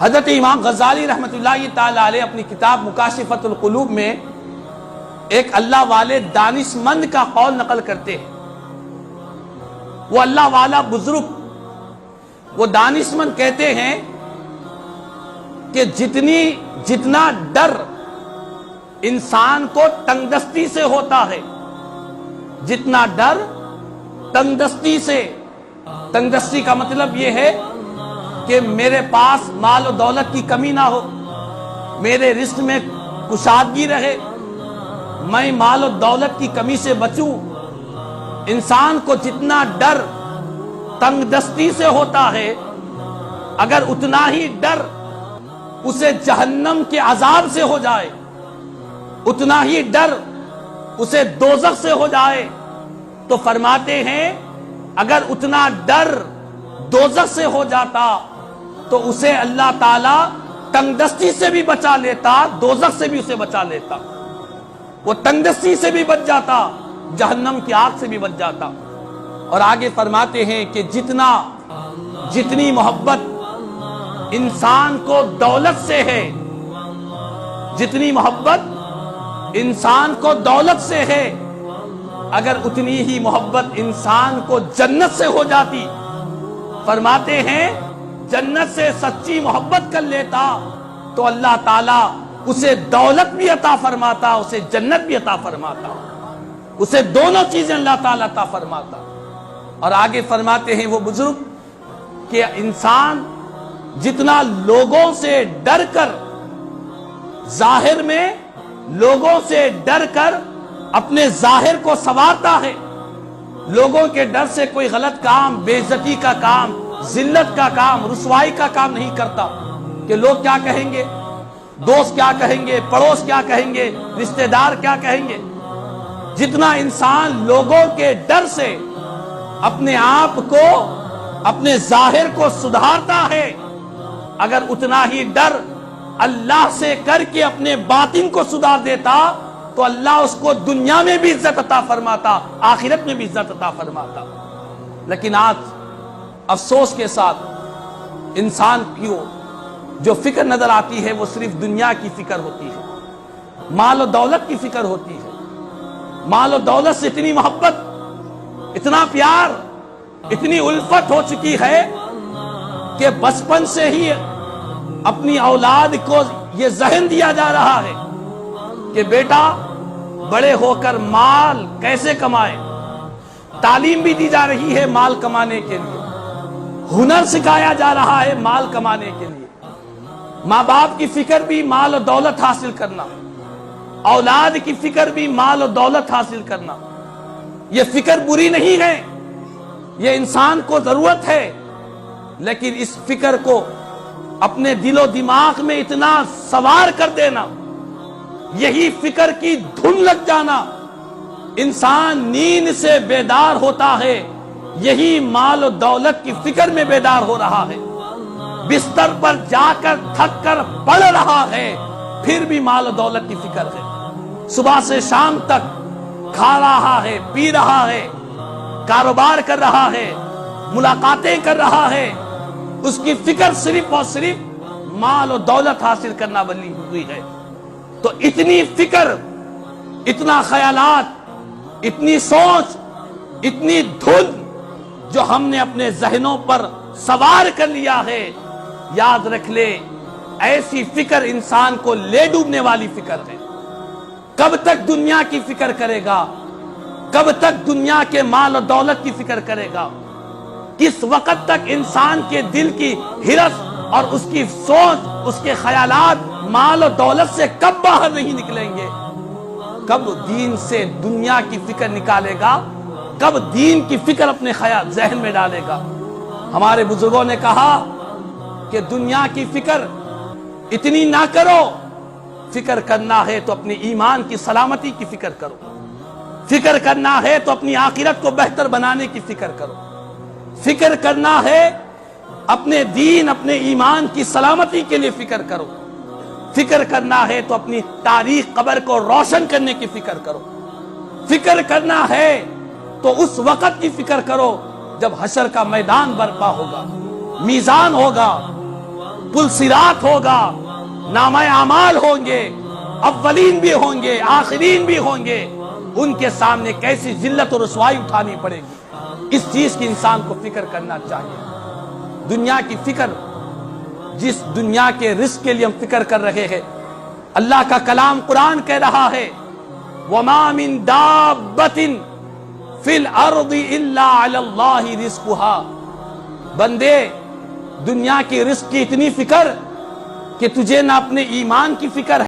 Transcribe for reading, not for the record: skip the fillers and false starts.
حضرت امام غزالی رحمۃ اللہ تعالی علیہ اپنی کتاب مکاشفۃ القلوب میں ایک اللہ والے دانشمند کا قول نقل کرتے ہیں۔ وہ اللہ والا بزرگ، وہ دانشمند کہتے ہیں کہ جتنا ڈر انسان کو تنگ دستی سے ہوتا ہے، جتنا ڈر تنگ دستی سے، تنگ دستی کا مطلب یہ ہے کہ میرے پاس مال و دولت کی کمی نہ ہو، میرے رزق میں کشادگی رہے، میں مال و دولت کی کمی سے بچوں۔ انسان کو جتنا ڈر تنگ دستی سے ہوتا ہے، اگر اتنا ہی ڈر اسے جہنم کے عذاب سے ہو جائے، اتنا ہی ڈر اسے دوزخ سے ہو جائے، تو فرماتے ہیں اگر اتنا ڈر دوزخ سے ہو جاتا تو اسے اللہ تعالی تنگ دستی سے بھی بچا لیتا، دوزخ سے بھی اسے بچا لیتا۔ وہ تنگ دستی سے بھی بچ جاتا، جہنم کی آگ سے بھی بچ جاتا۔ اور آگے فرماتے ہیں کہ جتنی محبت انسان کو دولت سے ہے، جتنی محبت انسان کو دولت سے ہے، اگر اتنی ہی محبت انسان کو جنت سے ہو جاتی، فرماتے ہیں جنت سے سچی محبت کر لیتا تو اللہ تعالیٰ اسے دولت بھی عطا فرماتا، اسے جنت بھی عطا فرماتا، اسے دونوں چیزیں اللہ تعالیٰ عطا فرماتا۔ اور آگے فرماتے ہیں وہ بزرگ کہ انسان جتنا لوگوں سے ڈر کر، ظاہر میں لوگوں سے ڈر کر اپنے ظاہر کو سنوارتا ہے، لوگوں کے ڈر سے کوئی غلط کام، بے عزتی کا کام، ذلت کا کام، رسوائی کا کام نہیں کرتا کہ لوگ کیا کہیں گے، دوست کیا کہیں گے، پڑوس کیا کہیں گے، رشتہ دار کیا کہیں گے۔ جتنا انسان لوگوں کے ڈر سے اپنے آپ کو، اپنے ظاہر کو سدھارتا ہے، اگر اتنا ہی ڈر اللہ سے کر کے اپنے باطن کو سدھار دیتا تو اللہ اس کو دنیا میں بھی عزت عطا فرماتا، آخرت میں بھی عزت عطا فرماتا۔ لیکن آج افسوس کے ساتھ انسان کی جو فکر نظر آتی ہے وہ صرف دنیا کی فکر ہوتی ہے، مال و دولت کی فکر ہوتی ہے۔ مال و دولت سے اتنی محبت، اتنا پیار، اتنی الفت ہو چکی ہے کہ بچپن سے ہی اپنی اولاد کو یہ ذہن دیا جا رہا ہے کہ بیٹا بڑے ہو کر مال کیسے کمائے۔ تعلیم بھی دی جا رہی ہے مال کمانے کے لیے، ہنر سکھایا جا رہا ہے مال کمانے کے لیے۔ ماں باپ کی فکر بھی مال و دولت حاصل کرنا، اولاد کی فکر بھی مال و دولت حاصل کرنا۔ یہ فکر بری نہیں ہے، یہ انسان کو ضرورت ہے، لیکن اس فکر کو اپنے دل و دماغ میں اتنا سوار کر دینا، یہی فکر کی دھن لگ جانا، انسان نیند سے بیدار ہوتا ہے، یہی مال و دولت کی فکر میں بیدار ہو رہا ہے۔ بستر پر جا کر تھک کر پڑ رہا ہے، پھر بھی مال و دولت کی فکر ہے۔ صبح سے شام تک کھا رہا ہے، پی رہا ہے، کاروبار کر رہا ہے، ملاقاتیں کر رہا ہے، اس کی فکر صرف اور صرف مال و دولت حاصل کرنا بنی ہوئی ہے۔ تو اتنی فکر، اتنا خیالات، اتنی سوچ، اتنی دھن جو ہم نے اپنے ذہنوں پر سوار کر لیا ہے، یاد رکھ لے ایسی فکر انسان کو لے ڈوبنے والی فکر ہے۔ کب تک دنیا کی فکر کرے گا؟ کب تک دنیا کے مال و دولت کی فکر کرے گا؟ کس وقت تک انسان کے دل کی ہرس اور اس کی سوچ، اس کے خیالات مال و دولت سے کب باہر نہیں نکلیں گے؟ کب دین سے دنیا کی فکر نکالے گا؟ کب دین کی فکر اپنے خیال ذہن میں ڈالے گا؟ ہمارے بزرگوں نے کہا کہ دنیا کی فکر اتنی نہ کرو، فکر کرنا ہے تو اپنے ایمان کی سلامتی کی فکر کرو، فکر کرنا ہے تو اپنی آخرت کو بہتر بنانے کی فکر کرو، فکر کرنا ہے اپنے دین، اپنے ایمان کی سلامتی کے لیے فکر کرو، فکر کرنا ہے تو اپنی تاریخ قبر کو روشن کرنے کی فکر کرو، فکر کرنا ہے تو اس وقت کی فکر کرو جب حشر کا میدان برپا ہوگا، میزان ہوگا، پل صراط ہوگا، نامہ اعمال ہوں گے، اولین بھی ہوں گے، آخرین بھی ہوں گے، ان کے سامنے کیسی ذلت اور رسوائی اٹھانی پڑے گی، اس چیز کی انسان کو فکر کرنا چاہیے۔ دنیا کی فکر، جس دنیا کے رزق کے لیے ہم فکر کر رہے ہیں، اللہ کا کلام قرآن کہہ رہا ہے وَمَا مِن دَابَّةٍ فِي الْأَرْضِ إِلَّا عَلَى اللَّهِ رِزْقُهَا۔ بندے، دنیا کی رزق کی اتنی فکر کہ تجھے نہ اپنے ایمان کی فکر